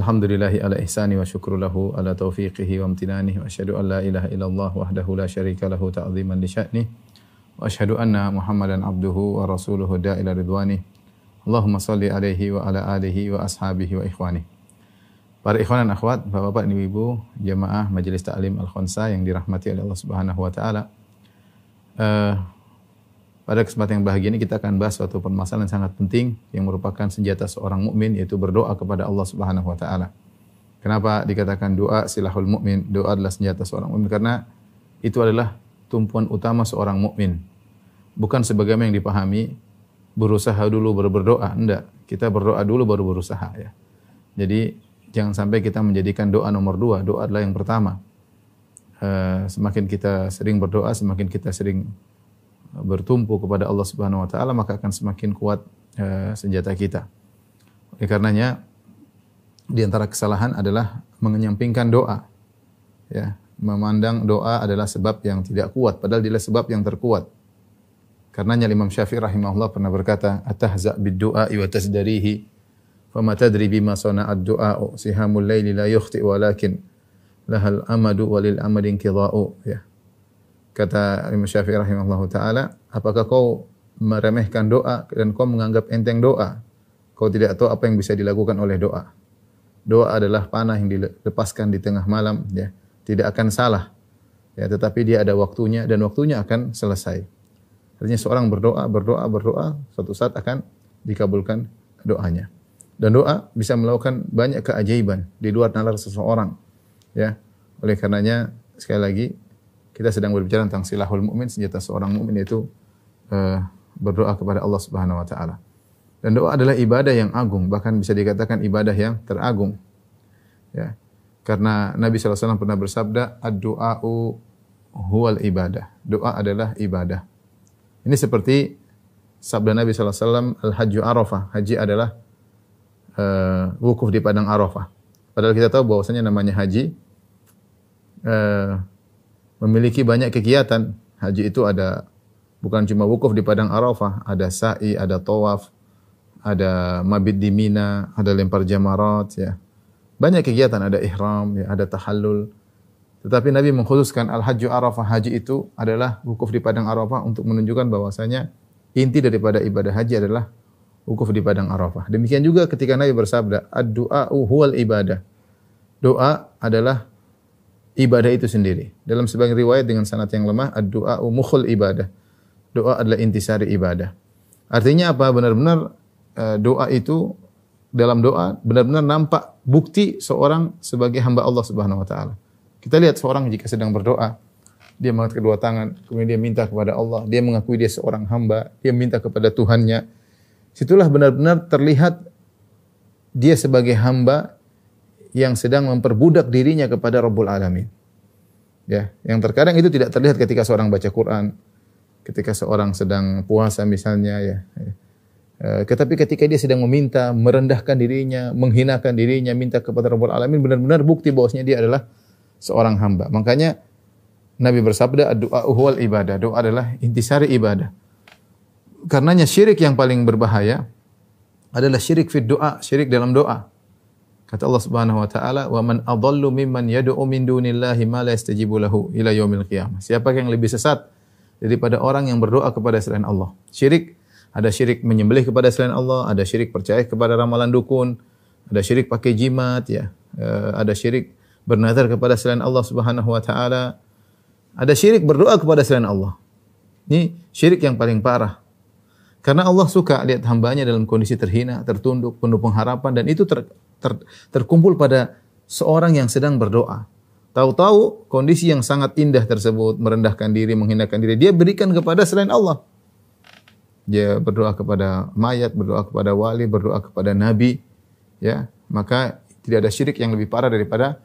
Alhamdulillahi ala ihsani wa syukru lahu ala taufiqihi wa amtinanihi wa asyhadu an la ilaha illallah wahdahu la syarika lahu ta'ziman li sya'nih wa asyhadu anna Muhammadan abduhu wa rasuluhu da'ila ridwanih. Allahumma salli alaihi wa ala alihi wa ashabihi wa ikhwanih. Para ikhwan dan akhwat, Bapak-bapak, Ibu-ibu, jamaah Majelis Ta'lim Al-Khonsa yang dirahmati oleh Allah Subhanahu wa taala. Pada kesempatan yang bahagia ini kita akan bahas suatu permasalahan yang sangat penting yang merupakan senjata seorang mukmin, yaitu berdoa kepada Allah Subhanahu wa taala. Kenapa dikatakan doa silahul mukmin? Doa adalah senjata seorang mukmin karena itu adalah tumpuan utama seorang mukmin. Bukan sebagaimana yang dipahami berusaha dulu baru berdoa. Enggak, kita berdoa dulu baru berusaha ya. Jadi jangan sampai kita menjadikan doa nomor dua. Doa adalah yang pertama. Semakin kita sering berdoa, semakin kita sering bertumpu kepada Allah Subhanahu wa taala, maka akan semakin kuat senjata kita. Oleh karenanya di antara kesalahan adalah mengenyampingkan doa. Ya, memandang doa adalah sebab yang tidak kuat padahal dia sebab yang terkuat. Karenanya Imam Syafi'i rahimahullah pernah berkata, "Atahza bid-du'a wa tasdarihi, fama tadri bima sana'ad du'a, sihamul laili la yukhti walakin lahal amadu walil amadin qida'u." Ya. Kata Imam Syafi'i rahimahullah ta'ala, apakah kau meremehkan doa dan kau menganggap enteng doa? Kau tidak tahu apa yang bisa dilakukan oleh doa. Doa adalah panah yang dilepaskan di tengah malam, ya. Tidak akan salah. Ya, tetapi dia ada waktunya dan waktunya akan selesai. Artinya seorang berdoa, suatu saat akan dikabulkan doanya. Dan doa bisa melakukan banyak keajaiban di luar nalar seseorang. Ya. Oleh karenanya sekali lagi kita sedang berbicara tentang silahul mukmin, senjata seorang mukmin yaitu berdoa kepada Allah Subhanahu wa taala. Dan doa adalah ibadah yang agung, bahkan bisa dikatakan ibadah yang teragung. Ya. Karena Nabi sallallahu alaihi wasallam pernah bersabda, "Ad-du'a'u huwal ibadah." Doa adalah ibadah. Ini seperti sabda Nabi sallallahu alaihi wasallam, "Al-hajju Arafah." Haji adalah wukuf di padang Arafah. Padahal kita tahu bahwasanya namanya haji memiliki banyak kegiatan. Haji itu ada bukan cuma wukuf di padang Arafah, ada sa'i, ada tawaf, ada mabit di Mina, ada lempar jamarat ya. Banyak kegiatan, ada ihram, ya, ada tahallul. Tetapi Nabi mengkhususkan al-hajju Arafah, haji itu adalah wukuf di padang Arafah untuk menunjukkan bahwasanya inti daripada ibadah haji adalah wukuf di padang Arafah. Demikian juga ketika Nabi bersabda, "Ad-du'a'u huwal ibadah." Doa adalah ibadah itu sendiri. Dalam sebagian riwayat dengan sanad yang lemah, ad-du'a'u mukhul ibadah. Doa adalah intisari ibadah. Artinya apa? Benar-benar doa itu, dalam doa benar-benar nampak bukti seorang sebagai hamba Allah Subhanahu wa taala. Kita lihat seorang jika sedang berdoa, dia mengangkat kedua tangan, kemudian dia minta kepada Allah, dia mengakui dia seorang hamba, dia minta kepada Tuhannya. Situlah benar-benar terlihat dia sebagai hamba yang sedang memperbudak dirinya kepada Rabbul Alamin. Ya, yang terkadang itu tidak terlihat ketika seorang baca Quran, ketika seorang sedang puasa misalnya ya. Tetapi ketika dia sedang meminta, merendahkan dirinya, menghinakan dirinya, minta kepada Rabbul Alamin, benar-benar bukti bahwasanya dia adalah seorang hamba. Makanya Nabi bersabda, "Ad-du'a huwal ibadah." Doa adalah intisari ibadah. Karenanya syirik yang paling berbahaya adalah syirik fid doa, syirik dalam doa. Kata Allah Subhanahu wa taala, "Wa man adallu mimman yad'u min dunillahi ma la yastajibu lahu ila yaumil qiyamah." Siapa yang lebih sesat daripada orang yang berdoa kepada selain Allah? Syirik, ada syirik menyembelih kepada selain Allah, ada syirik percaya kepada ramalan dukun, ada syirik pakai jimat ya, ada syirik bernazar kepada selain Allah Subhanahu wa taala, ada syirik berdoa kepada selain Allah. Ini syirik yang paling parah. Karena Allah suka lihat hambanya dalam kondisi terhina, tertunduk, penuh pengharapan, dan itu terkumpul pada seorang yang sedang berdoa. Tahu-tahu kondisi yang sangat indah tersebut, merendahkan diri, menghinakan diri, dia berikan kepada selain Allah. Dia berdoa kepada mayat, berdoa kepada wali, berdoa kepada nabi, ya. Maka tidak ada syirik yang lebih parah daripada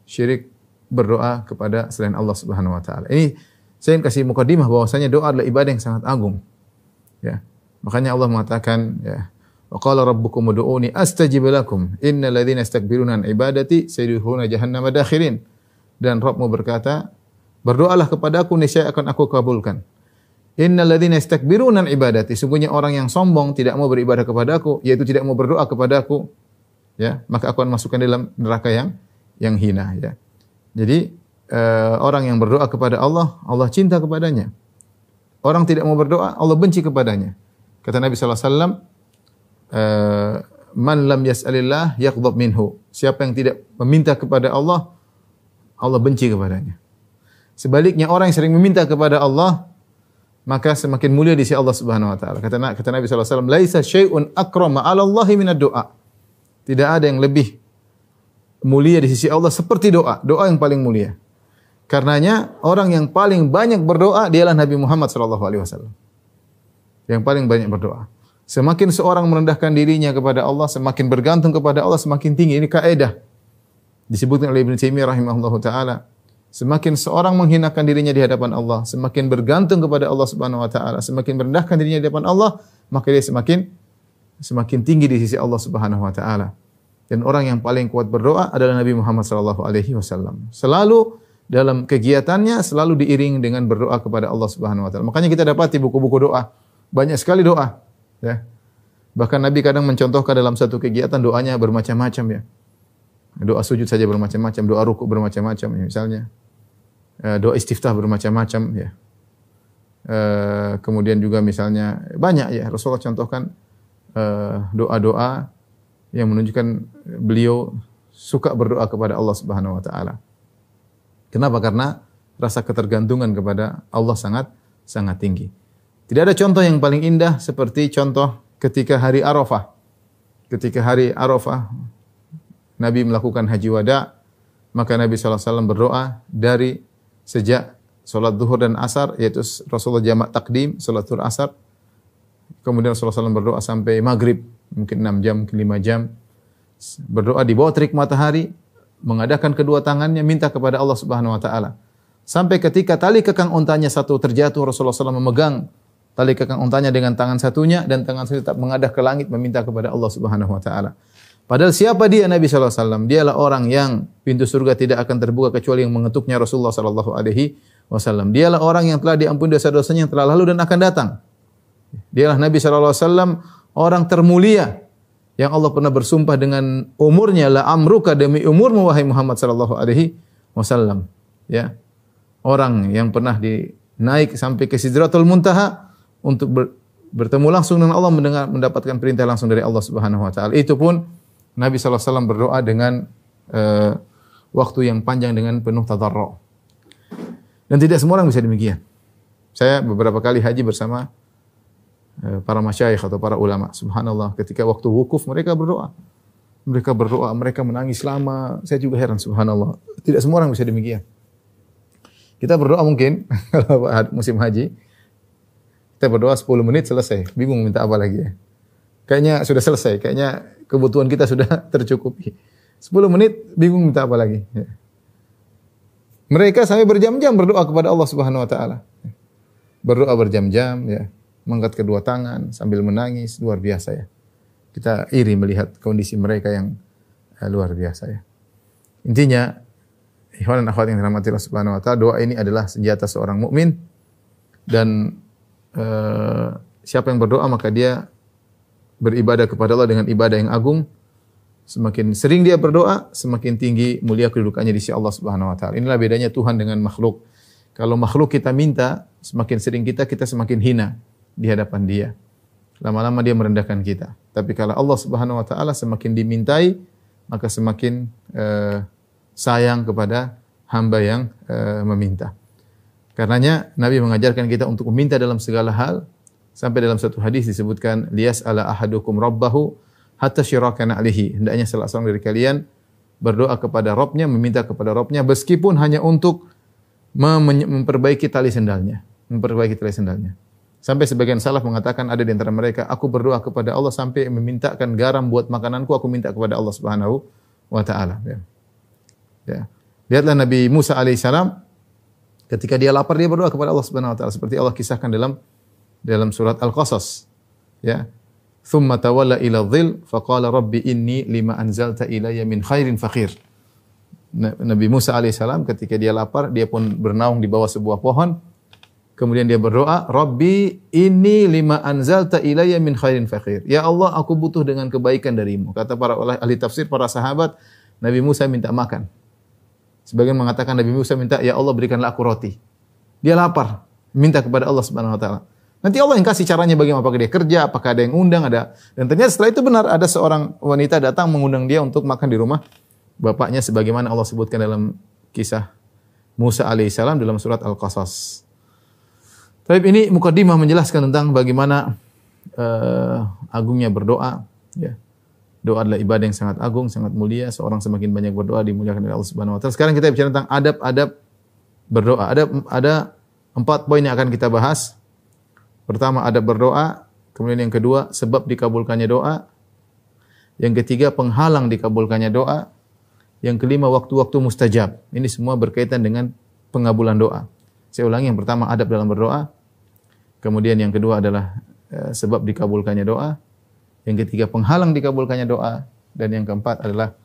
syirik berdoa kepada selain Allah Subhanahu wa taala. Ini saya ingin kasih mukadimah bahwasanya doa adalah ibadah yang sangat agung. Ya. Makanya Allah mengatakan ya, "Wa qala rabbukum ud'uni astajib lakum innal ladzina yastakbiruna an ibadati sayadkhuluna jahannama dakhirin." Dan Rabbmu berkata, "Berdoalah kepadaku niscaya akan aku kabulkan." Innal ladzina yastakbiruna an ibadati, sungguhnya orang yang sombong tidak mau beribadah kepadaku, yaitu tidak mau berdoa kepadaku, ya, maka aku akan masukkan dalam neraka yang hina, ya. Jadi orang yang berdoa kepada Allah, Allah cinta kepadanya. Orang tidak mau berdoa, Allah benci kepadanya. Kata Nabi sallallahu alaihi wasallam, man lam yas'alillah yaghdab minhu. Siapa yang tidak meminta kepada Allah, Allah benci kepadanya. Sebaliknya orang yang sering meminta kepada Allah, maka semakin mulia di sisi Allah Subhanahu wa taala. Kata Nabi sallallahu alaihi wasallam, laisa syai'un akrama 'ala Allah minad du'a. Tidak ada yang lebih mulia di sisi Allah seperti doa. Doa yang paling mulia. Karenanya orang yang paling banyak berdoa dialah Nabi Muhammad sallallahu alaihi wasallam. Yang paling banyak berdoa. Semakin seorang merendahkan dirinya kepada Allah, semakin bergantung kepada Allah, semakin tinggi. Ini kaidah disebutkan oleh Ibnu Taimiyah rahimahullahu taala. Semakin seorang menghinakan dirinya di hadapan Allah, semakin bergantung kepada Allah Subhanahu wa taala, semakin merendahkan dirinya di hadapan Allah, maka dia semakin tinggi di sisi Allah Subhanahu wa taala. Dan orang yang paling kuat berdoa adalah Nabi Muhammad sallallahu alaihi wasallam. Selalu dalam kegiatannya selalu diiringi dengan berdoa kepada Allah Subhanahu wa taala. Makanya kita dapati buku-buku doa, banyak sekali doa, ya. Bahkan Nabi kadang mencontohkan dalam satu kegiatan doanya bermacam-macam, ya. Doa sujud saja bermacam-macam, doa rukuk bermacam-macam, ya, misalnya. Doa istiftah bermacam-macam, ya. Kemudian juga misalnya banyak, ya, Rasulullah contohkan doa-doa yang menunjukkan beliau suka berdoa kepada Allah Subhanahu wa taala. Kenapa? Karena rasa ketergantungan kepada Allah sangat tinggi. Tidak ada contoh yang paling indah seperti contoh ketika hari Arafah. Ketika hari Arafah Nabi melakukan haji wada, maka Nabi sallallahu alaihi wasallam berdoa dari sejak salat zuhur dan asar, yaitu Rasulullah jamak takdim salat zuhur asar. Kemudian Rasulullah SAW berdoa sampai maghrib, mungkin 6 jam, mungkin 5 jam. Berdoa di bawah terik matahari, mengadakan kedua tangannya, minta kepada Allah Subhanahu wa taala. Sampai ketika tali kekang untanya satu terjatuh, Rasulullah SAW memegang tali kekang untanya dengan tangan satunya, dan tangan satunya tetap mengadah ke langit meminta kepada Allah Subhanahu wa taala. Padahal siapa dia Nabi sallallahu alaihi wasallam? Dialah orang yang pintu surga tidak akan terbuka kecuali yang mengetuknya Rasulullah sallallahu alaihi wasallam. Dialah orang yang telah diampuni dosa-dosanya yang telah lalu dan akan datang. Dialah Nabi sallallahu alaihi wasallam, orang termulia yang Allah pernah bersumpah dengan umurnya, la amruka, demi umurmu wahai Muhammad sallallahu alaihi wasallam, ya. Orang yang pernah naik sampai ke Sidratul Muntaha untuk bertemu langsung dengan Allah, mendapatkan perintah langsung dari Allah Subhanahu wa taala. Itu pun Nabi sallallahu alaihi wasallam berdoa dengan waktu yang panjang dengan penuh tadarru'. Dan tidak semua orang bisa demikian. Saya beberapa kali haji bersama para masyayikh atau para ulama. Subhanallah, ketika waktu wukuf mereka berdoa. Mereka menangis lama. Saya juga heran, subhanallah. Tidak semua orang bisa demikian. Kita berdoa mungkin kalau musim haji, kita berdoa 10 menit selesai. Bingung minta apa lagi, ya. Kayaknya sudah selesai, kayaknya kebutuhan kita sudah tercukupi. 10 menit bingung minta apa lagi, ya. Mereka sampai berjam-jam berdoa kepada Allah Subhanahu wa taala. Berdoa berjam-jam, ya. Mengangkat kedua tangan sambil menangis, luar biasa, ya. Kita iri melihat kondisi mereka yang luar biasa, ya. Intinya, ikhwan dan akhwat yang dirahmati Allah Subhanahu wa taala, doa ini adalah senjata seorang mukmin, dan siapa yang berdoa maka dia beribadah kepada Allah dengan ibadah yang agung. Semakin sering dia berdoa, semakin tinggi mulia kedudukannya di sisi Allah Subhanahu wa taala. Inilah bedanya Tuhan dengan makhluk. Kalau makhluk kita minta, semakin sering kita semakin hina di hadapan Dia. Lama-lama Dia merendahkan kita. Tapi kalau Allah Subhanahu wa taala semakin dimintai, maka semakin sayang kepada hamba yang meminta. Karenanya Nabi mengajarkan kita untuk meminta dalam segala hal. Sampai dalam satu hadis disebutkan, liyas'ala ahadukum rabbahu hatta syirakana alihi. Hendaknya salah seorang dari kalian berdoa kepada Rabbnya, meminta kepada Rabbnya, meskipun hanya untuk memperbaiki tali sendalnya. Sampai sebagian salaf mengatakan, ada di antara mereka, aku berdoa kepada Allah sampai memintakan garam buat makananku, aku minta kepada Allah Subhanahu wa taala. Ya. Lihatlah Nabi Musa alaihissalam, ketika dia lapar dia berdoa kepada Allah Subhanahu wa taala, seperti Allah kisahkan dalam surat Al-Qasas. Ya. Thumma tawalla ila dhil faqala rabbi inni lima anzalta ilayya min khairin fakhir. Nabi Musa alaihissalam ketika dia lapar, dia pun bernaung di bawah sebuah pohon. Kemudian dia berdoa, Rabbi inni lima anzalta ilayya min khairin faqir. Ya Allah, aku butuh dengan kebaikan darimu. Kata para ahli tafsir, para sahabat, Nabi Musa minta makan. Sebagian mengatakan Nabi Musa minta, ya Allah berikanlah aku roti. Dia lapar, minta kepada Allah Subhanahu wa taala. Nanti Allah yang kasih caranya bagaimana, apakah dia kerja, apakah ada yang undang, ada. Dan ternyata setelah itu benar ada seorang wanita datang mengundang dia untuk makan di rumah bapaknya sebagaimana Allah sebutkan dalam kisah Musa alaihissalam dalam surat Al-Qasas. Tapi ini mukadimah menjelaskan tentang bagaimana agungnya berdoa. Ya. Doa adalah ibadah yang sangat agung, sangat mulia. Seorang semakin banyak berdoa dimuliakan oleh Allah Subhanahu wa taala. Sekarang kita bicara tentang adab-adab berdoa. Ada 4 poin yang akan kita bahas. Pertama, adab berdoa. Kemudian yang kedua, sebab dikabulkannya doa. Yang ketiga, penghalang dikabulkannya doa. Yang kelima, waktu-waktu mustajab. Ini semua berkaitan dengan pengabulan doa. Saya ulangi, yang pertama adab dalam berdoa. Kemudian yang kedua adalah sebab dikabulkannya doa. Yang ketiga penghalang dikabulkannya doa. Dan yang keempat adalah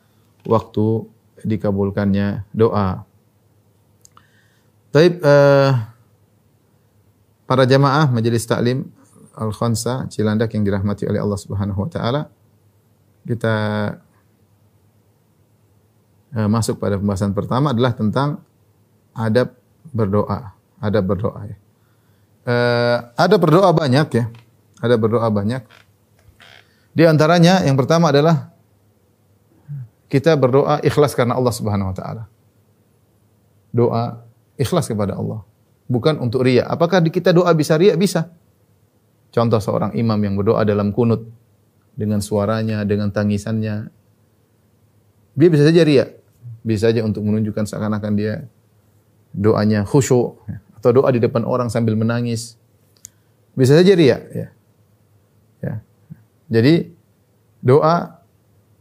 waktu dikabulkannya doa. Baik, para jamaah Majelis Taklim Al-Khansa Cilandak yang dirahmati oleh Allah Subhanahu wa taala. Kita masuk pada pembahasan pertama adalah tentang adab berdoa. Adab berdoa ya. Ada berdoa banyak ya. Ada berdoa banyak. Di antaranya yang pertama adalah kita berdoa ikhlas karena Allah Subhanahu wa taala. Doa ikhlas kepada Allah, bukan untuk riya. Apakah kita doa bisa riya? Bisa. Contoh seorang imam yang berdoa dalam kunut dengan suaranya, dengan tangisannya. Dia bisa saja riya. Bisa saja untuk menunjukkan seakan-akan dia doanya khusyuk atau doa di depan orang sambil menangis. Bisa saja riya ya. Ya. Jadi doa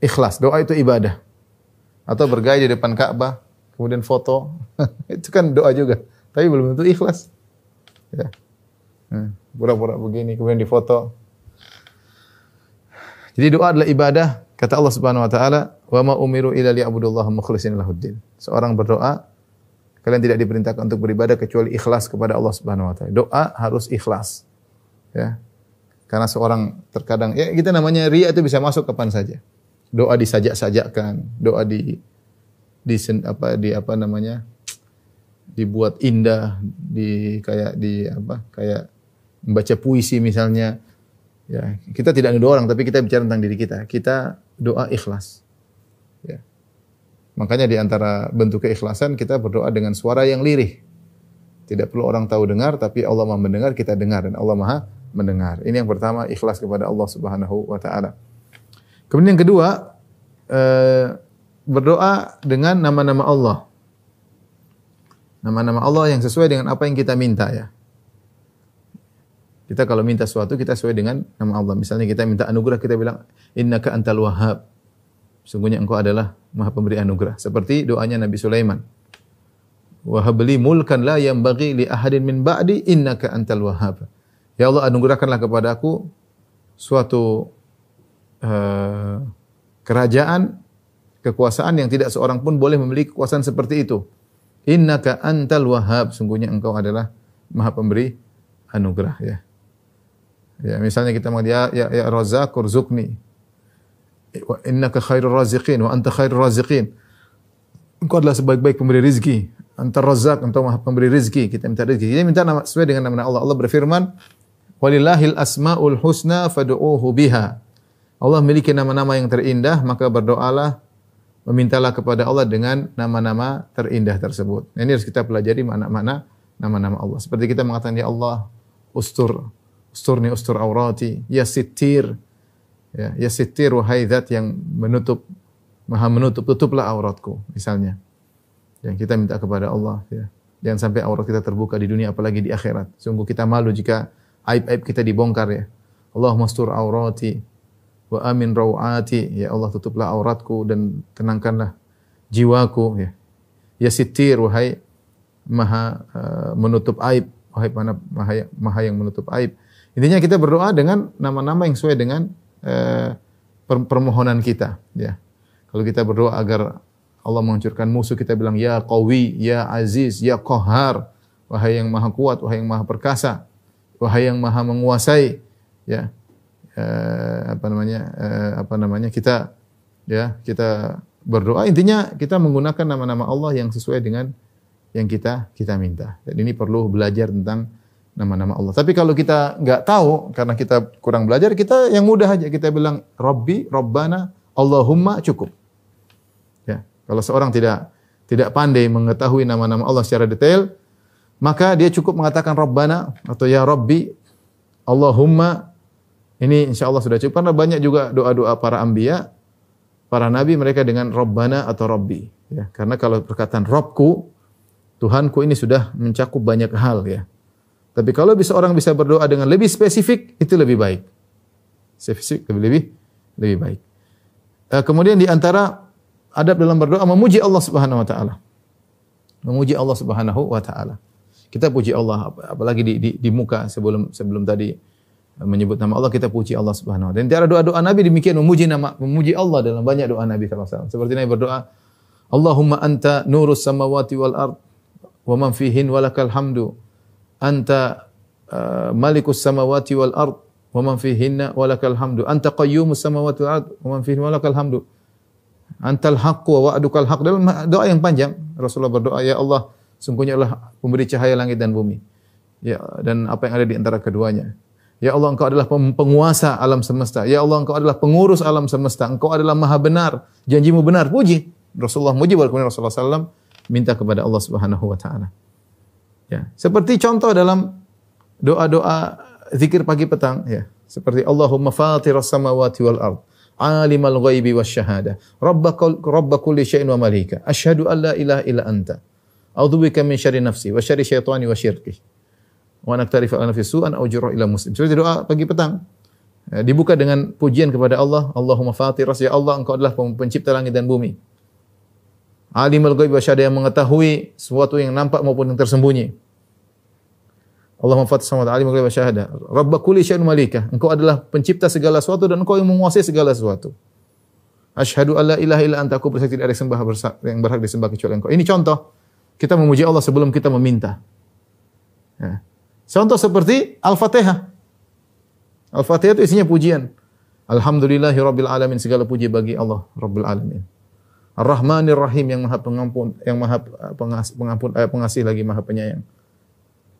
ikhlas, doa itu ibadah. Atau bergaya di depan Ka'bah, kemudian foto, itu kan doa juga, tapi belum tentu ikhlas. Ya. Pura-pura begini kemudian difoto. Jadi doa adalah ibadah. Kata Allah Subhanahu wa taala, "Wa ma umiru illa liya'budullaha mukhlishina lahuddin." Seorang berdoa, kalian tidak diperintahkan untuk beribadah kecuali ikhlas kepada Allah Subhanahu wa taala. Doa harus ikhlas. Ya. Karena seorang terkadang ya kita namanya riya itu bisa masuk kapan saja. Doa disajak-sajakkan, doa dibuat indah, kayak membaca puisi misalnya. Ya, kita tidak nuduh orang tapi kita bicara tentang diri kita. Kita doa ikhlas. Ya. Makanya di antara bentuk keikhlasan kita berdoa dengan suara yang lirih. Tidak perlu orang tahu dengar, tapi Allah Maha mendengar, kita dengar dan Allah Maha mendengar. Ini yang pertama, ikhlas kepada Allah Subhanahu wa taala. Kemudian yang kedua, berdoa dengan nama-nama Allah. Nama-nama Allah yang sesuai dengan apa yang kita minta ya. Kita kalau minta sesuatu kita sesuai dengan nama Allah. Misalnya kita minta anugerah, kita bilang innaka antal wahhab. Sungguhnya engkau adalah Maha Pemberi anugerah. Seperti doanya Nabi Sulaiman. Wa habli mulkan la yanbaghi li ahadin min ba'di innaka antal wahhab. Ya Allah, anugerahkanlah kepadaku suatu kerajaan, kekuasaan yang tidak seorang pun boleh memiliki kekuasaan seperti itu. Innaka antal wahhab. Sungguhnya engkau adalah Maha Pemberi anugerah ya. Ya, misalnya kita mengatakan ya Razzaq urzuqni. Wa innaka khairur raziqin wa anta khairur raziqin. Engkau adalah sebaik-baik pemberi rezeki. Anta Razzaq, engkau Maha Pemberi rezeki. Kita minta rezeki. Kita minta nama sesuai dengan nama Allah. Allah berfirman, "Walillahil asmaul husna fad'uuhu biha." Allah memiliki nama-nama yang terindah, maka berdoalah, memintalah kepada Allah dengan nama-nama terindah tersebut. Ini harus kita pelajari makna-makna nama-nama Allah. Seperti kita mengatakan ya Allah, usturni ustur aurati, ya sittir. Ya sittir wahai zat yang menutup, Maha menutup, tutuplah auratku misalnya. Yang kita minta kepada Allah ya. Jangan sampai aurat kita terbuka di dunia apalagi di akhirat. Sungguh kita malu jika aib-aib kita dibongkar ya. Allahumma ustur aurati wa amin rawati. Ya Allah, tutuplah auratku dan tenangkanlah jiwaku ya. Ya sittir wahai Maha menutup aib, wahai Maha yang menutup aib. Intinya kita berdoa dengan nama-nama yang sesuai dengan permohonan kita ya. Kalau kita berdoa agar Allah menghancurkan musuh, kita bilang ya Qawi, ya Aziz, ya Qahhar. wahai yang maha kuat, wahai yang maha perkasa, wahai yang maha menguasai, ya. Kita berdoa, intinya kita menggunakan nama-nama Allah yang sesuai dengan yang kita minta. Dan ini perlu belajar tentang nama-nama Allah. Tapi kalau kita enggak tahu karena kita kurang belajar, kita yang mudah aja kita bilang Rabbi, Rabbana, Allahumma cukup. Ya, kalau seorang tidak pandai mengetahui nama-nama Allah secara detail, maka dia cukup mengatakan Rabbana atau ya Rabbi, Allahumma. Ini insyaallah sudah cukup, karena banyak juga doa-doa para anbiya, para nabi, mereka dengan Rabbana atau Rabbi. Ya, karena kalau perkataan Rabbku, Tuhanku, ini sudah mencakup banyak hal, ya. Tapi kalau orang bisa berdoa dengan lebih spesifik, itu lebih baik. Spesifik lebih baik. Kemudian di antara adab dalam berdoa, memuji Allah Subhanahu wa taala. Memuji Allah Subhanahu wa taala. Kita puji Allah, apalagi di muka sebelum tadi menyebut nama Allah, kita puji Allah Subhanahu wa taala. Dan di antara doa-doa Nabi demikian, memuji Allah dalam banyak doa Nabi sallallahu alaihi wasallam. Seperti Nabi berdoa, Allahumma anta nurus samawati wal ard wa man fihin walakal hamdu. Anta malikus samawati wal ard wa man fihinna walakal hamdu. Anta qayyumus samawati wal ard wa man fihinna walakal hamdu. Antal haqqu wa wa'dukal haqq. Dalam doa yang panjang Rasulullah berdoa, ya Allah, sungguhnya Allah pemberi cahaya langit dan bumi. Ya, dan apa yang ada di antara keduanya. Ya Allah, Engkau adalah penguasa alam semesta. Ya Allah, Engkau adalah pengurus alam semesta. Engkau adalah maha benar. Janjimu benar. Puji. Rasulullah muji, kemudian Rasulullah SAW minta kepada Allah Subhanahu wa taala. Ya, seperti contoh dalam doa-doa zikir pagi petang, ya. Seperti Allahumma fatiras samawati wal ard, alimal ghaibi wasyahada, rabb kulli syai'in wa malika, asyhadu an la ilaha illa anta, a'udzubika min syarri nafsi wa syarri syaitani wa syirki. Wa naktarifa ala nafsi su'an aw jurra ila muslim. Seperti doa pagi petang. Dibuka dengan pujian kepada Allah, Allahumma fatiras, ya Allah, Engkau adalah pencipta langit dan bumi. Alimul ghaib wasyahada, yang mengetahui sesuatu yang nampak maupun yang tersembunyi. Allahumma fatiras samawati alimul ghaib wasyahada, rabb kulli syai'in malika. Engkau adalah pencipta segala sesuatu dan Engkau yang menguasai segala sesuatu. Asyhadu alla ilaha illa anta, aku bersaksi tidak ada yang berhak disembah kecuali Engkau. Ini contoh kita memuji Allah sebelum kita meminta. Ya. Contoh seperti Al-Fatihah. Al-Fatihah itu isinya pujian. Alhamdulillahirabbil alamin, segala puji bagi Allah Rabbul alamin. Ar-Rahmanir Rahim, yang Maha Pengampun, yang Maha Pengasih lagi Maha Penyayang.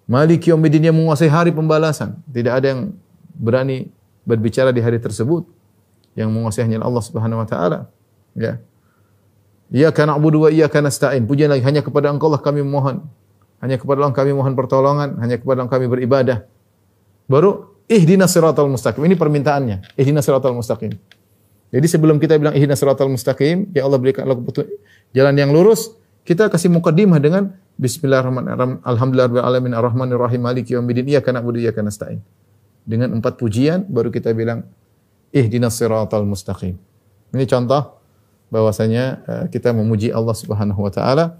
Maliki Yaumiddin, yang menguasai hari pembalasan. Tidak ada yang berani berbicara di hari tersebut. Yang menguasai hanya Allah Subhanahu wa taala. Ya. Iyyaka na'budu wa iyyaka nasta'in. Pujian lagi, hanya kepada Engkau lah kami memohon. Hanya kepada Allah kami mohon pertolongan, hanya kepada Allah kami beribadah. Baru ihdinas siratal mustaqim. Ini permintaannya. Ihdinas siratal mustaqim. Jadi sebelum kita bilang ihdinas siratal mustaqim, ya Allah berikanlah jalan yang lurus, kita kasih muqaddimah dengan bismillahirrahmanirrahim, alhamdulillahirabbil alamin, arrahmanir rahim, maliki yaumiddin, iyyaka na'budu wa iyyaka nasta'in. Dengan 4 pujian baru kita bilang ihdinas siratal mustaqim. Ini contoh bahwasanya kita memuji Allah Subhanahu wa taala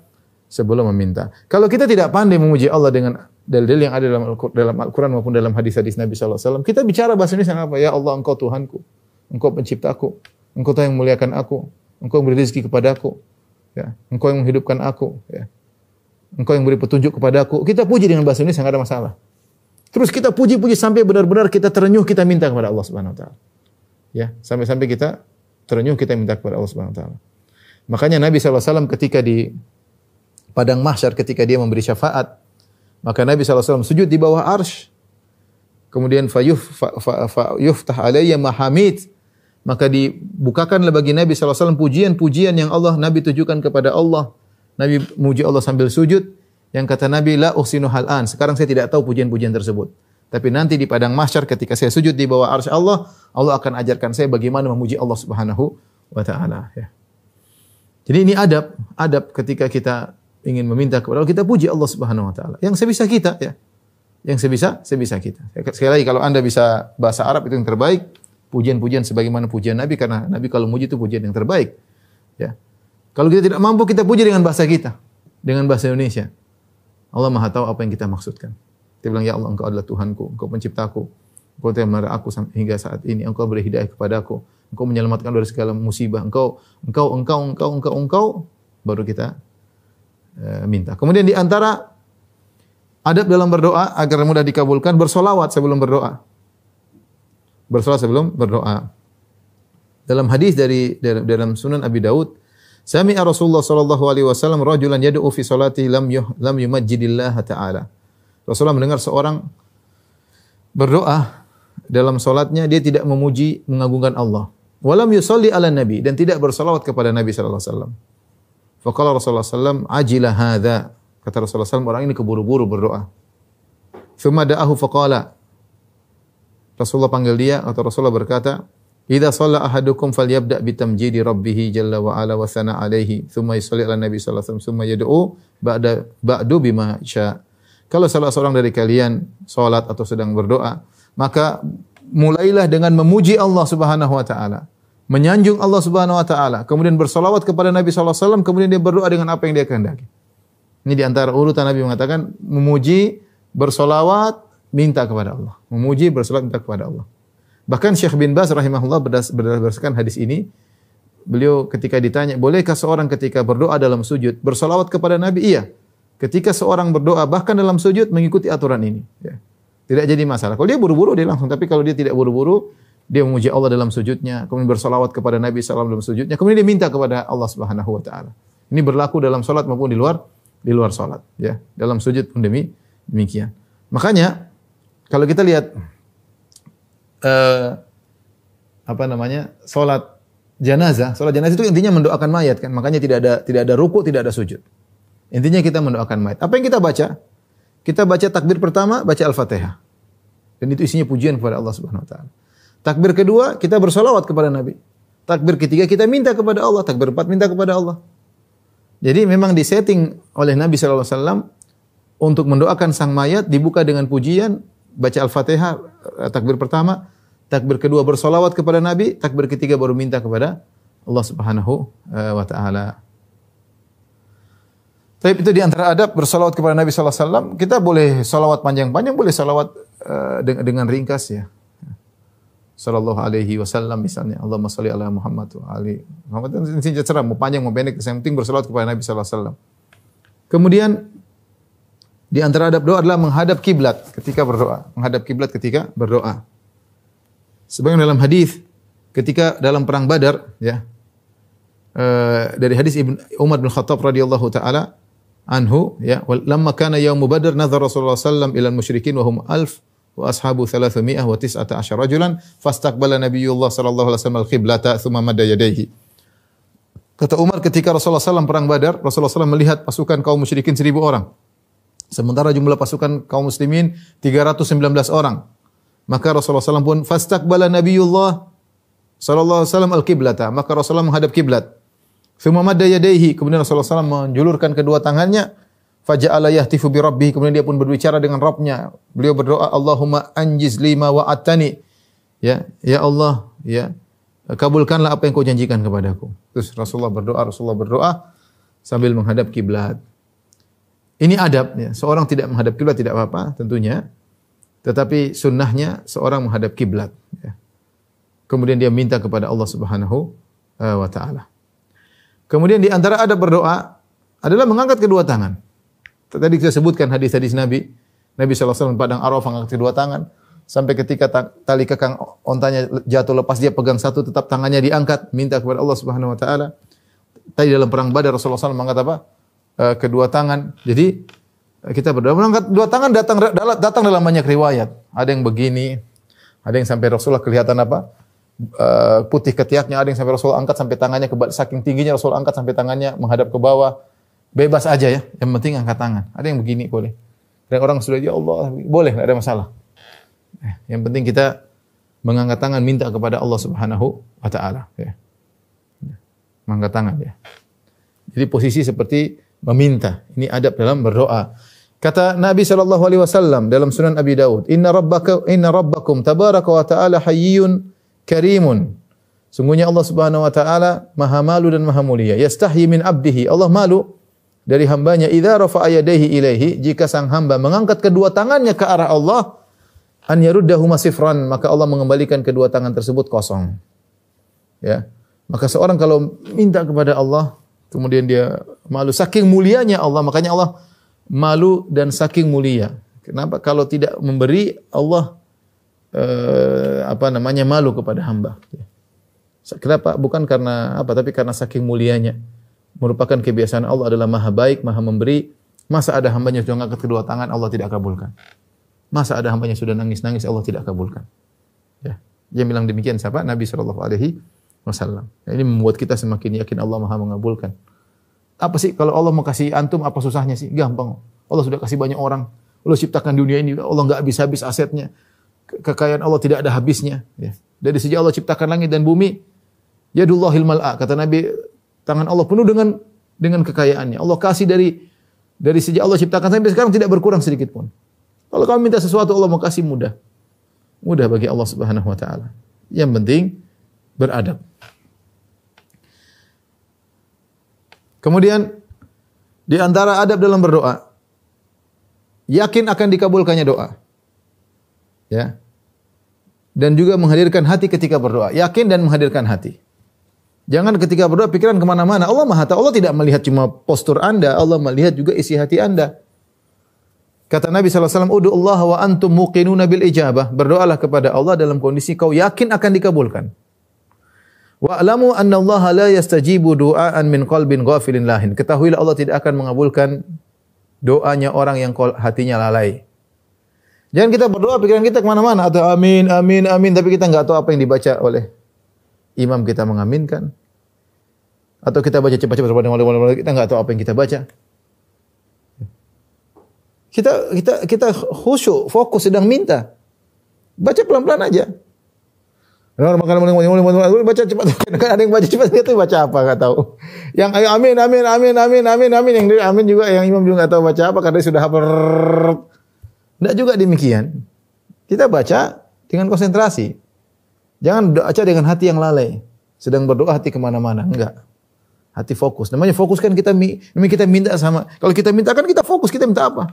sebelum meminta. Kalau kita tidak pandai memuji Allah dengan dalil yang ada dalam Al-Quran maupun dalam hadis-hadis Nabi SAW, kita bicara bahasa Indonesia apa? Ya Allah, Engkau Tuhanku, Engkau penciptaku, Engkau yang memuliakan aku, Engkau yang beri rezeki kepadaku, ya. Engkau yang menghidupkan aku, ya. Engkau yang beri petunjuk kepadaku. Kita puji dengan bahasa Indonesia, enggak ada masalah. Terus kita puji-puji sampai benar-benar kita terenyuh, kita minta kepada Allah Subhanahu wa taala. Ya, sampai-sampai kita terenyuh, kita minta kepada Allah Subhanahu wa taala. Makanya Nabi SAW ketika di Padang Mahsyar, ketika dia memberi syafaat, maka Nabi SAW sujud di bawah arsy. Kemudian yuftah alayya mahamid, maka dibukakanlah bagi Nabi SAW pujian-pujian yang Nabi tujukan kepada Allah. Nabi muji Allah sambil sujud, yang kata Nabi, la uhsinu hal'an, sekarang saya tidak tahu pujian-pujian tersebut. Tapi nanti di Padang Mahsyar ketika saya sujud di bawah arsy Allah akan ajarkan saya bagaimana memuji Allah Subhanahu wa taala, ya. Jadi ini adab ketika kita ingin meminta kepada Allah, kita puji Allah Subhanahu wa taala. Yang sebisa kita, ya. Yang sebisa kita. Sekali lagi, kalau Anda bisa bahasa Arab itu yang terbaik, pujian-pujian sebagaimana pujian Nabi, karena Nabi kalau muji itu pujian yang terbaik. Ya. Kalau kita tidak mampu, kita puji dengan bahasa kita, dengan bahasa Indonesia. Allah Maha tahu apa yang kita maksudkan. Kita bilang, ya Allah, Engkau adalah Tuhanku, Engkau penciptaku, Engkau yang memelihara aku hingga saat ini, Engkau beri hidayah kepadaku, Engkau menyelamatkan dari segala musibah, Engkau, baru kita minta. Kemudian di antara Adab dalam berdoa agar mudah dikabulkan, bersolawat sebelum berdoa. Bersolawat sebelum berdoa. Dalam hadis dalam Sunan Abi Daud, sami'a Rasulullah sallallahu alaihi wasallam rajulan yad'u fi salatihi lam yumajjidillah ta'ala. Rasulullah mendengar seorang berdoa dalam salatnya, dia tidak memuji, mengagungkan Allah. Walam yusalli ala nabi, dan tidak bersalawat kepada Nabi sallallahu alaihi wasallam. Faqala Rasulullah sallallahu ajila hadza. Kata Rasulullah sallallahu orang ini keburu-buru berdoa. Tsumma da'ahu faqala. Rasulullah panggil dia atau Rasulullah berkata, "Idza shalla ahadukum falyabda' bi tamjidi rabbih jalla wa ala wa sana alaihi, tsumma yusalli ala nabi sallallahu alaihi wasallam, tsumma yad'u ba'du bima syaa." Kalau salah seorang dari kalian salat atau sedang berdoa, maka mulailah dengan memuji Allah Subhanahu wa taala, menyanjung Allah Subhanahu wa taala, kemudian bersolawat kepada Nabi sallallahu alaihi wasallam, kemudian dia berdoa dengan apa yang dia kehendaki. Ini di antara urutan Nabi mengatakan memuji, bersolawat, minta kepada Allah. Memuji, bersolawat, minta kepada Allah. Bahkan Syekh bin Baz rahimahullah berdasarkan hadis ini, beliau ketika ditanya, bolehkah seorang ketika berdoa dalam sujud bersolawat kepada Nabi? Iya. Ketika seorang berdoa bahkan dalam sujud mengikuti aturan ini. Ya. Tidak jadi masalah. Kalau dia buru-buru dia langsung. Tapi kalau dia tidak buru-buru, dia memuji Allah dalam sujudnya, kemudian bersolawat kepada Nabi SAW dalam sujudnya, kemudian dia minta kepada Allah Subhanahu wa taala. Ini berlaku dalam salat maupun di luar salat, ya. Dalam sujud pun demikian. Makanya kalau kita lihat salat jenazah itu intinya mendoakan mayat kan. Makanya tidak ada ruku, tidak ada sujud. Intinya kita mendoakan mayat. Apa yang kita baca? Kita baca takbir pertama, baca Al-Fatihah. Dan itu isinya pujian kepada Allah Subhanahu wa taala. Takbir kedua, kita bersolawat kepada Nabi. Takbir ketiga, kita minta kepada Allah. Takbir empat, minta kepada Allah. Jadi memang disetting oleh Nabi sallallahu alaihi wasallam untuk mendoakan sang mayat, dibuka dengan pujian, baca Al-Fatihah takbir pertama, takbir kedua bersolawat kepada Nabi, takbir ketiga baru minta kepada Allah Subhanahu wa taala. Tapi itu di antara adab bersolawat kepada Nabi sallallahu alaihi wasallam. Kita boleh solawat panjang-panjang, boleh solawat dengan ringkas ya. Sallallahu alaihi wasallam misalnya, Allahumma shalli ala Muhammad wa ali Muhammad. Ini terserah mau panjang mau pendek, yang penting bersolawat kepada Nabi sallallahu alaihi wasallam. Kemudian di antara adab doa adalah menghadap kiblat ketika berdoa, menghadap kiblat ketika berdoa. Sebagaimana dalam hadis ketika dalam perang Badar ya. Dari hadis Umar bin Khattab radhiyallahu taala anhu ya, lamma kana yaum Badr nadhara Rasulullah sallallahu alaihi wasallam ila al-musyrikin wa hum 1000 wa ashabu 319 rajulan fastaqbala Nabiullah sallallahu alaihi wasallam al-qiblata thumma madda yadayhi. Kata Umar ketika Rasulullah SAW perang Badar, Rasulullah SAW melihat pasukan kaum musyrikin 1000 orang. Sementara jumlah pasukan kaum muslimin 319 orang. Maka Rasulullah SAW pun fastaqbala Nabiullah sallallahu alaihi wasallam al-qiblata, maka Rasulullah menghadap kiblat. Thumma madda yadayhi, kemudian Rasulullah SAW menjulurkan kedua tangannya. Faja'ala yahtifu bi rabbih, kemudian dia pun berbicara dengan Rabbnya. Beliau berdoa, Allahumma anjiz lima wa'atani. Ya Allah, ya, kabulkanlah apa yang kau janjikan kepadaku. Terus Rasulullah berdoa sambil menghadap kiblat. Ini adab ya. Seorang tidak menghadap kiblat tidak apa-apa tentunya. Tetapi sunnahnya seorang menghadap kiblat ya. Kemudian dia minta kepada Allah Subhanahu wa taala. Kemudian di antara adab berdoa adalah mengangkat kedua tangan. Tadi kita sebutkan hadis-hadis Nabi sallallahu alaihi wasallam padang Arafah mengangkat kedua tangan sampai ketika tali kekang ontanya jatuh lepas dia pegang satu tetap tangannya diangkat minta kepada Allah Subhanahu wa taala. Tadi dalam perang Badar Rasulullah SAW mengangkat apa? Kedua tangan. Jadi kita berdoa mengangkat dua tangan datang dalam banyak riwayat. Ada yang begini, ada yang sampai Rasulullah kelihatan apa? Putih ketiaknya, ada yang sampai Rasulullah angkat sampai tangannya saking tingginya Rasulullah angkat sampai tangannya menghadap ke bawah. Bebas aja ya, yang penting angkat tangan. Ada yang begini boleh. Dan orang sudah ya Allah, boleh, tidak ada masalah. Yang penting kita mengangkat tangan minta kepada Allah Subhanahu wa taala ya. Mengangkat tangan ya. Jadi posisi seperti meminta. Ini adab dalam berdoa. Kata Nabi sallallahu alaihi wasallam dalam Sunan Abi Daud, inna rabbakum tabaraka wa ta'ala hayyun karimun. Sungguhnya Allah Subhanahu wa taala Maha malu dan Maha mulia. Yastahyi min abdihi. Allah malu dari hambanya idza rafa'a yadayhi ilaihi, jika sang hamba mengangkat kedua tangannya ke arah Allah, an yaruddahu masifran, maka Allah mengembalikan kedua tangan tersebut kosong. Ya. Maka seorang kalau minta kepada Allah kemudian dia malu saking mulianya Allah, makanya Allah malu dan saking mulia. Kenapa? Kalau tidak memberi, Allah malu kepada hamba. Kenapa? Bukan karena apa, tapi karena saking mulianya. Merupakan kebiasaan Allah adalah maha baik, maha memberi. Masa ada hambanya sudah angkat kedua tangan, Allah tidak kabulkan. Masa ada hambanya sudah nangis-nangis, Allah tidak kabulkan. Ya. Dia bilang demikian siapa? Nabi SAW. Ini membuat kita semakin yakin Allah maha mengabulkan. Apa sih kalau Allah mau kasih antum, apa susahnya sih? Gampang. Allah sudah kasih banyak orang. Allah ciptakan dunia ini, Allah enggak habis-habis asetnya. Kekayaan Allah tidak ada habisnya. Ya. Dari sejak Allah ciptakan langit dan bumi, yadullahil mal'a. Kata Nabi, tangan Allah penuh dengan kekayaannya. Allah kasih dari sejak Allah ciptakan sampai sekarang tidak berkurang sedikit pun. Kalau kamu minta sesuatu, Allah mau kasih mudah. Mudah bagi Allah Subhanahu wa taala. Yang penting beradab. Kemudian di antara adab dalam berdoa, yakin akan dikabulkannya doa. Ya. Dan juga menghadirkan hati ketika berdoa. Yakin dan menghadirkan hati. Jangan ketika berdoa pikiran kemana-mana. Allah Maha Tahu. Allah tidak melihat cuma postur Anda, Allah melihat juga isi hati Anda. Kata Nabi SAW, Udu Allah wa antum muqinuna bil ijabah. Berdoalah kepada Allah dalam kondisi kau yakin akan dikabulkan. Wa'lamu anna Allah la yastajibu du'aan min qalbin ghafilin lahin. Ketahuilah Allah tidak akan mengabulkan doanya orang yang hatinya lalai. Jangan kita berdoa pikiran kita kemana-mana. Atau amin, amin, amin. Tapi kita enggak tahu apa yang dibaca oleh imam kita mengaminkan. Atau kita baca cepat-cepat. Kita enggak tahu apa yang kita baca. Kita khusyuk, fokus sedang minta. Baca pelan-pelan aja. Baca cepat. Kan ada yang baca cepat, enggak tahu baca apa, enggak tahu. Yang amin, amin, amin, amin, amin, amin, yang amin juga, yang imam juga enggak tahu baca apa karena sudah hafal. Enggak juga demikian. Kita baca dengan konsentrasi. Jangan baca dengan hati yang lalai. Sedang berdoa hati kemana-mana. Enggak. Hati fokus. Namanya fokus kan kita minta sama. Kalau kita minta kan kita fokus. Kita minta apa?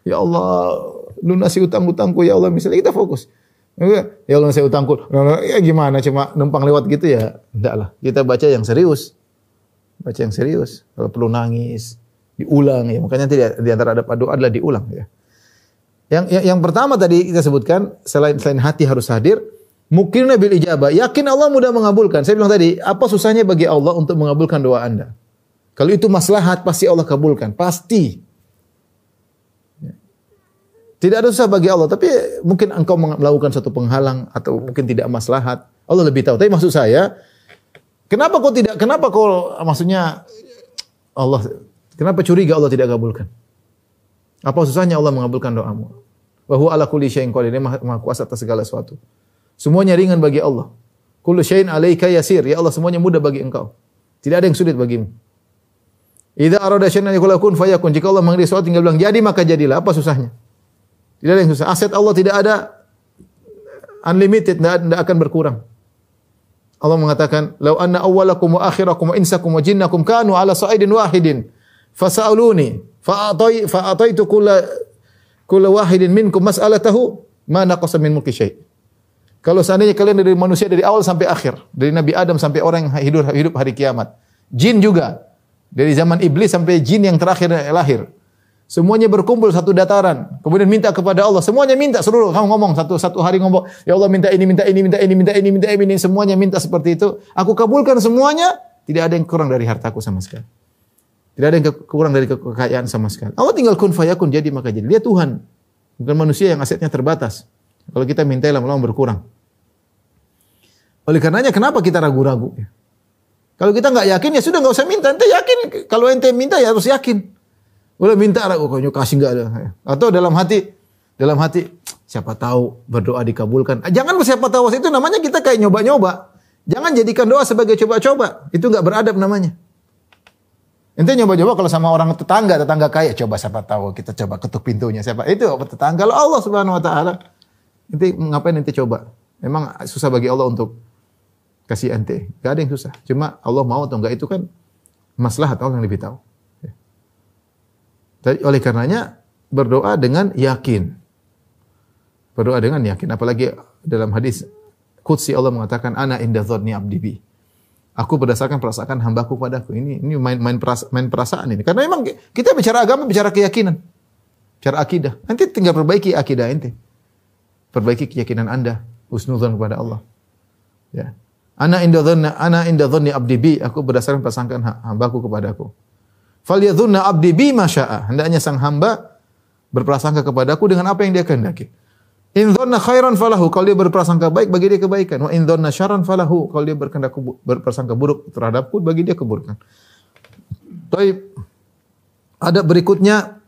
Ya Allah, lunasi utang-utangku ya Allah. Misalnya kita fokus. Ya Allah, saya utangku. Ya gimana? Cuma numpang lewat gitu ya? Enggak lah. Kita baca yang serius. Baca yang serius. Kalau perlu nangis, diulang ya. Makanya di antara adab doa adalah diulang ya. Yang pertama tadi kita sebutkan, selain hati harus hadir, muqinuna bil ijabah. Yakin Allah mudah mengabulkan. Saya bilang tadi, apa susahnya bagi Allah untuk mengabulkan doa Anda? Kalau itu maslahat, pasti Allah kabulkan. Pasti. Tidak ada susah bagi Allah, tapi mungkin engkau melakukan satu penghalang atau mungkin tidak maslahat. Allah lebih tahu. Tapi maksud saya, kenapa maksudnya Allah, kenapa curiga Allah tidak kabulkan? Apa susahnya Allah mengabulkan doamu? Wa huwa ala kulli syai'in qadir. Dia Maha kuasa atas segala sesuatu. Semuanya ringan bagi Allah. Kullu syai'in 'alaika yasir. Ya Allah, semuanya mudah bagi engkau. Tidak ada yang sulit bagimu. Idza arada syai'an yakun kun fayakun. Jika Allah menghendaki sesuatu tinggal bilang jadi maka jadilah. Apa susahnya? Tidak ada yang susah. Aset Allah tidak ada unlimited, tidak akan berkurang. Allah mengatakan, "Lau anna awwalakum wa akhirakum wa insakum wa jinnakum kanu ala sa'idin wahidin, fasa'aluni, fa'ataitu kulla wahidin minkum mas'alatahu, ma naqasa min mulki syai'." Kalau seandainya kalian dari manusia dari awal sampai akhir, dari Nabi Adam sampai orang yang hidup hari kiamat, jin juga, dari zaman iblis sampai jin yang terakhir lahir, semuanya berkumpul satu dataran. Kemudian minta kepada Allah. Semuanya minta seluruh. Kamu ngomong satu hari ngomong, ya Allah minta ini, minta ini, minta ini, minta ini, minta ini. Semuanya minta seperti itu. Aku kabulkan semuanya. Tidak ada yang kurang dari hartaku sama sekali. Tidak ada yang kurang dari kekayaan sama sekali. Allah tinggal kun fayakun, jadi maka jadi. Dia Tuhan. Bukan manusia yang asetnya terbatas. Kalau kita minta lama-lama berkurang. Oleh karenanya kenapa kita ragu-ragu? Kalau kita nggak yakin ya sudah nggak usah minta. Ente yakin. Kalau ente minta ya harus yakin. Udah minta ragu, kok kasih enggak ada. Atau dalam hati siapa tahu berdoa dikabulkan. Jangan siapa tahu, itu namanya kita kayak nyoba-nyoba. Jangan jadikan doa sebagai coba-coba. Itu enggak beradab namanya. Ente nyoba-nyoba kalau sama orang tetangga kaya, coba siapa tahu kita coba ketuk pintunya siapa. Itu tetangga. Kalau Allah Subhanahu wa taala, ente ngapain ente coba? Memang susah bagi Allah untuk kasih ente. Enggak ada yang susah. Cuma Allah mau atau enggak itu kan maslahat Allah yang lebih tahu. Oleh karenanya berdoa dengan yakin. Berdoa dengan yakin. Apalagi dalam hadis qudsi Allah mengatakan ana inda dzanni abdi bi. Aku berdasarkan perasaan hambaku padaku. Ini main perasaan ini. Karena memang kita bicara agama, bicara keyakinan. Bicara akidah. Nanti tinggal perbaiki akidah ente. Perbaiki keyakinan Anda, husnudzon kepada Allah. Ya. Ana inda dhanni abdi bi, aku berdasarkan prasangkaan hambaku kepadaku. Falyadhunna abdi bi ma syaa. Hendaknya sang hamba berprasangka kepadaku dengan apa yang dia kehendaki. In dhanna khairan falahu, kalau dia berprasangka baik bagi dia kebaikan. Wa in dhanna syarran falahu, kalau dia berprasangka buruk terhadapku bagi dia keburukan. Baik. Ada berikutnya